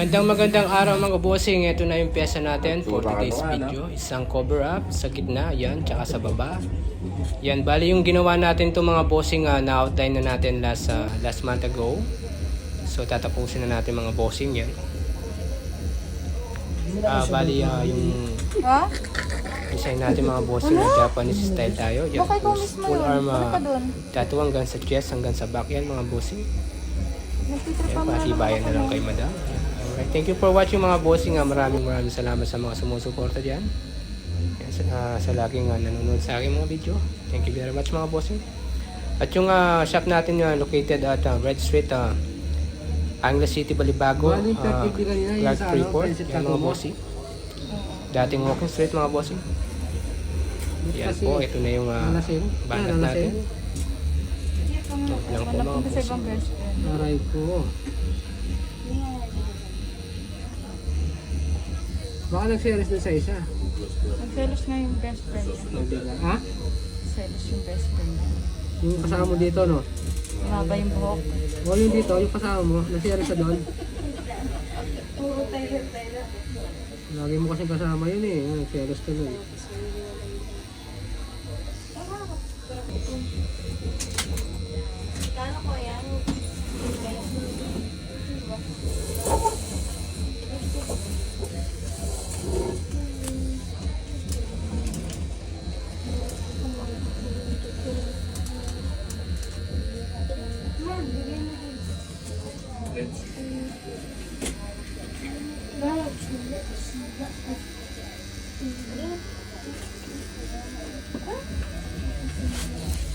Magandang araw mga bossing. Ito na yung pyesa natin for today's video. Isang cover up sa gitna, yan, tsaka sa baba. Yan, bali yung ginawa natin to mga bossing, na-outline na natin last month ago. So tatapusin na natin mga bossing yan. Bali yung design natin mga bossing na Japanese style tayo. Yan, full arm tattoo hanggang sa chest, hanggang sa back yan mga bossing. Yan, patibayan na lang kay madam. Alright, thank you for watching mga bossing. Maraming salamat sa mga sumusuporta dyan. Yan, sa laging nanonood sa aking mga video. Thank you very much mga bossing. At yung shop natin located at Red Street, Angeles City, Balibago, Clark Freeport. Yan mga bossing. Dating walking street mga bossing. Yan po, ito na yung banat natin. Ito lang po mga bossing. Aray ko. Baka nag-series na sa isa. Nag-selos nga yung best friend. Ha? Selos yung best friend. Yung kasama mo dito, no? Mahaba yung buhok. O yung dito, yung kasama mo, nag-series na doon. Lagi mo kasi kasama yun eh. Nag-series ka doon.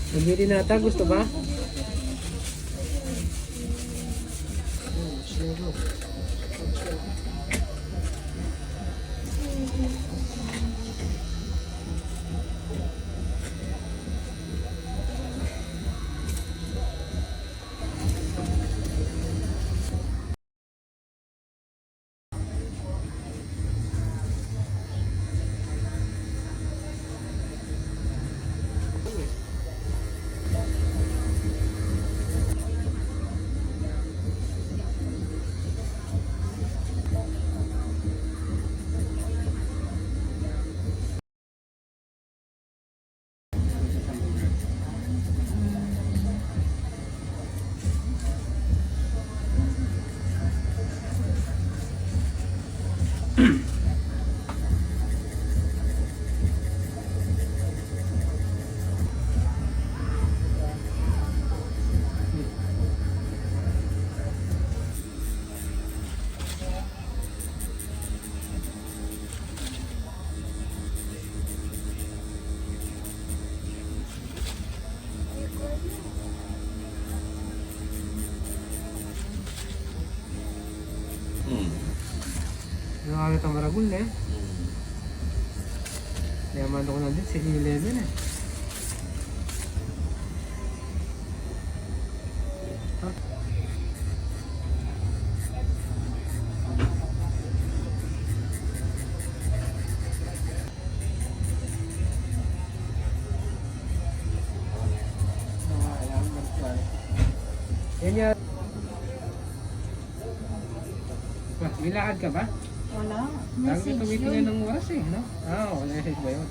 Nagbili nata, gusto ba? Nakakita ang maragul na eh. Kaya mando ko na din, 7-Eleven eh. Ha? Yan yan. May lakad ka ba? Wala. Lagi Message tumitingin yun. ng oras eh, no? Message ba yun?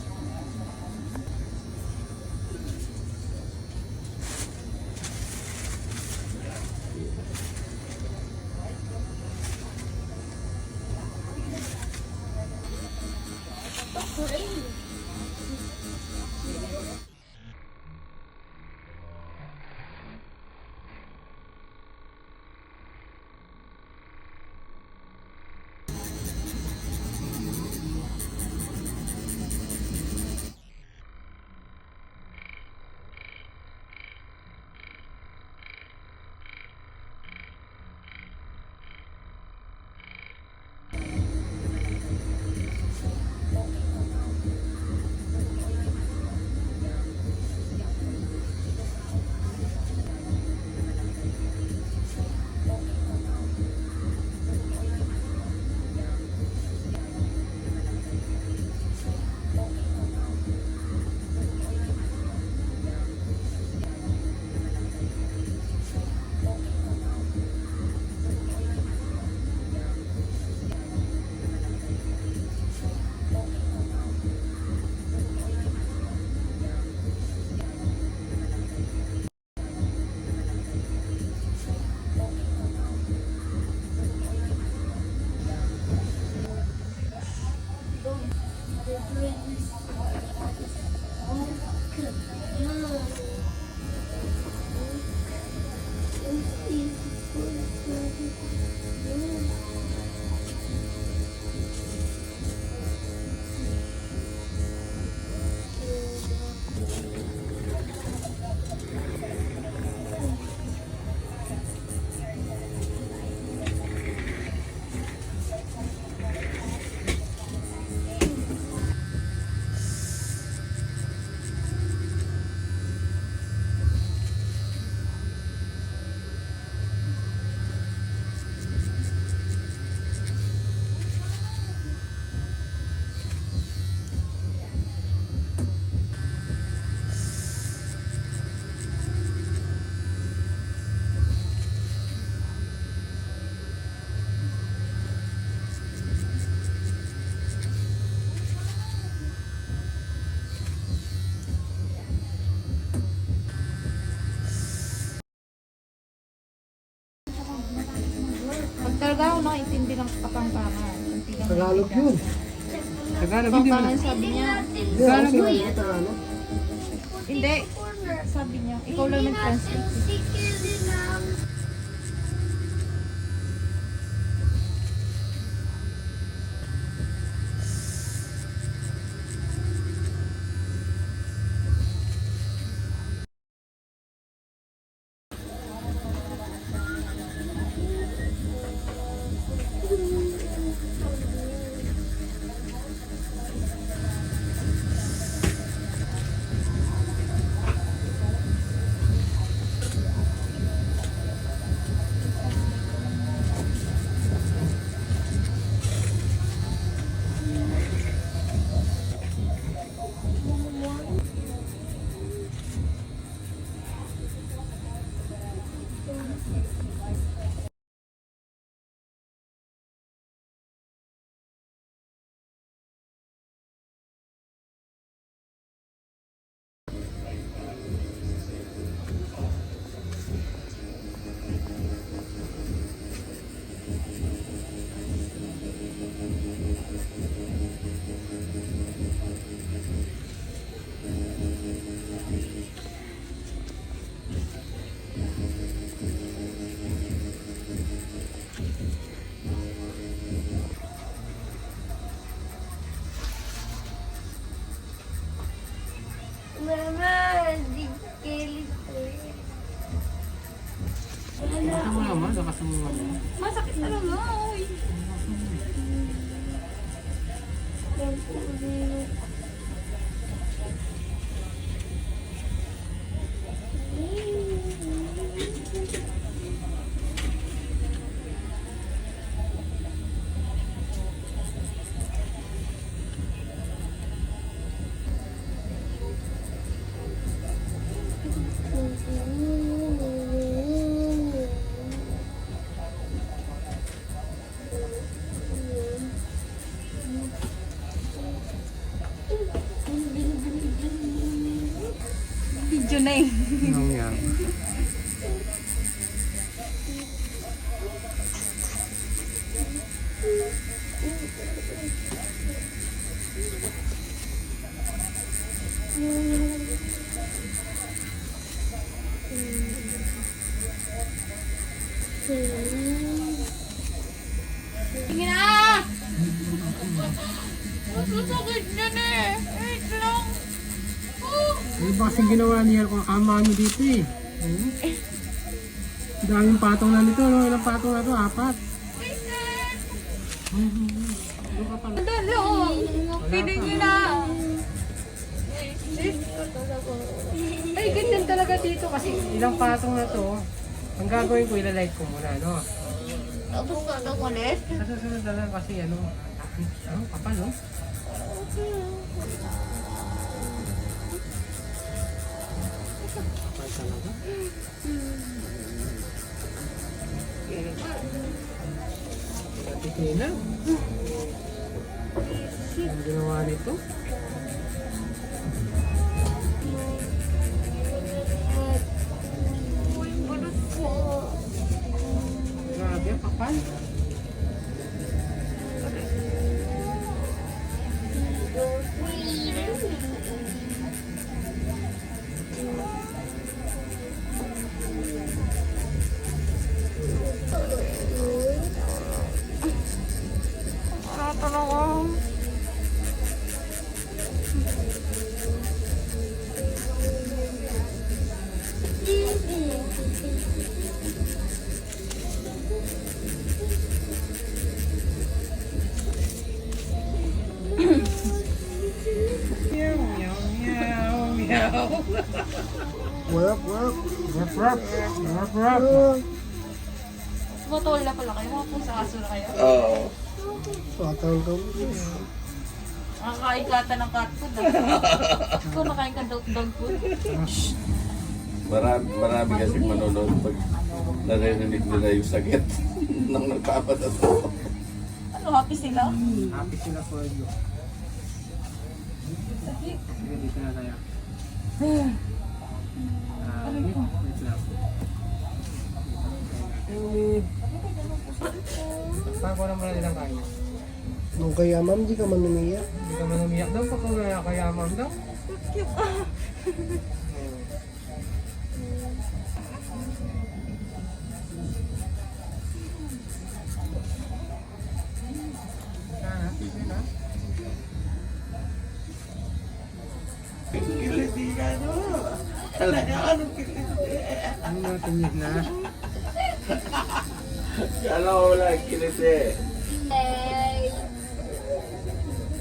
Talaga ako nakaintindi ng Kapampangan. Tagalog yun. Tagalog hindi mo. Kapampangan sabi niya. Tagalog yun. Tagalog. Hindi. Sabi niya. Ikaw lang nag-translate. Mama, di kilit Lakas mo naman. Lakas mo naman. Masakit talaga. Uy. Video na eh. Anong yan? Sige na! Masasakit na na eh. Wait lang. Ano ba kasing ginawa niya kung kamaan mo dito eh? Daming patong na nito, no? Ilang patong na ito? 4. Doon ka pala. Dalo. Piling nyo na. Ay, ganyan talaga dito kasi ilang patong na to. Ang gagawin ko, ilalight ko muna, no? Tapos ka na ulit. Sa susunod na lang kasi ano, kapal, no? Kapal talaga. Titignan. Ang ginawa nito? Grabe, ang kapal. Work. Tumutol na pala kayo. Mga pusa kaso na kayo. Oo. Patawag ka mo. Nakakain ka ata ng cat food. Ikaw nakain ka dog food. Marami kasi manonood pag naririnig nila yung sakit ng nagpapatato. Ano, happy sila? Happy sila for you. Sige, dito na tayo. Wait lang. Pagkuha naman nilang kain. Nung kaya ma'am, di ka man umiyak. Hindi ka man umiyak daw, kaya ma'am daw. Ano natin yun na? Kala ko wala kinis eh.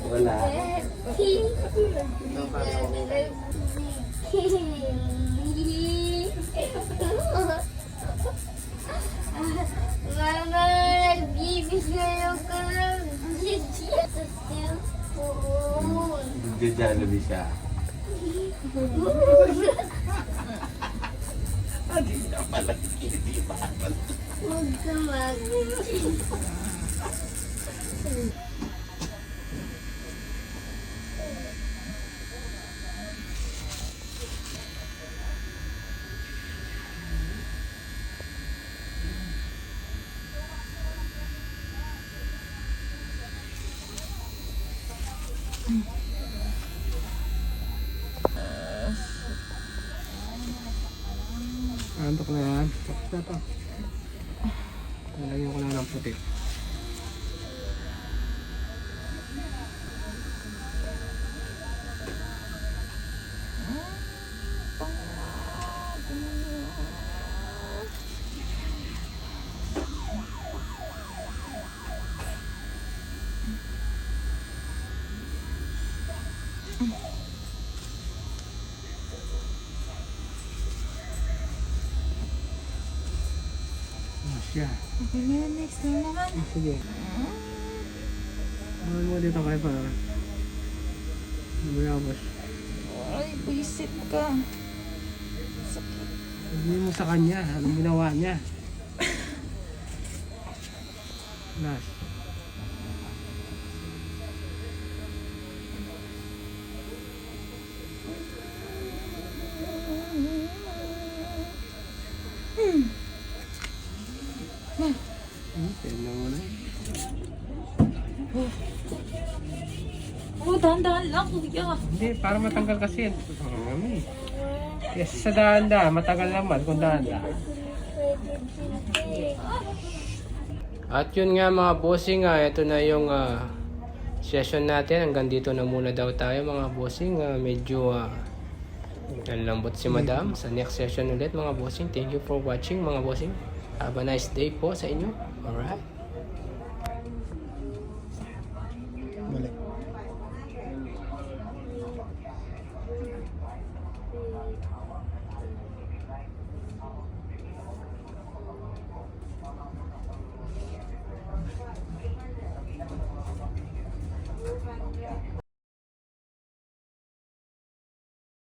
Wala. Mama, nagbibigay ako ng sa cellphone. Nagja-jollibee siya. Hindi na pala hindi ba? Huwag ka mag... Antok na yan. Tapos na to. Nalagyan ko lang ng puti. Siya. Okay na yun, next na naman. Sige. Mahal mo dito kayo pa. Mayabas. Ay, buisit ka. Sabihin mo sa kanya. Anong ginawa niya? Last. Tignan mo na. Oh, dahan-dahan lang, kuya. Hindi, para matanggal kasi. Yes, sa dahan-dahan, matagal naman kung dahan-dahan. At yun nga mga bossing, ito na yung session natin. Hanggang dito na muna daw tayo mga bossing. Medyo lambot si madam. Sa next session ulit mga bossing. Thank you for watching mga bossing. Have a nice day po sa inyo. Alright.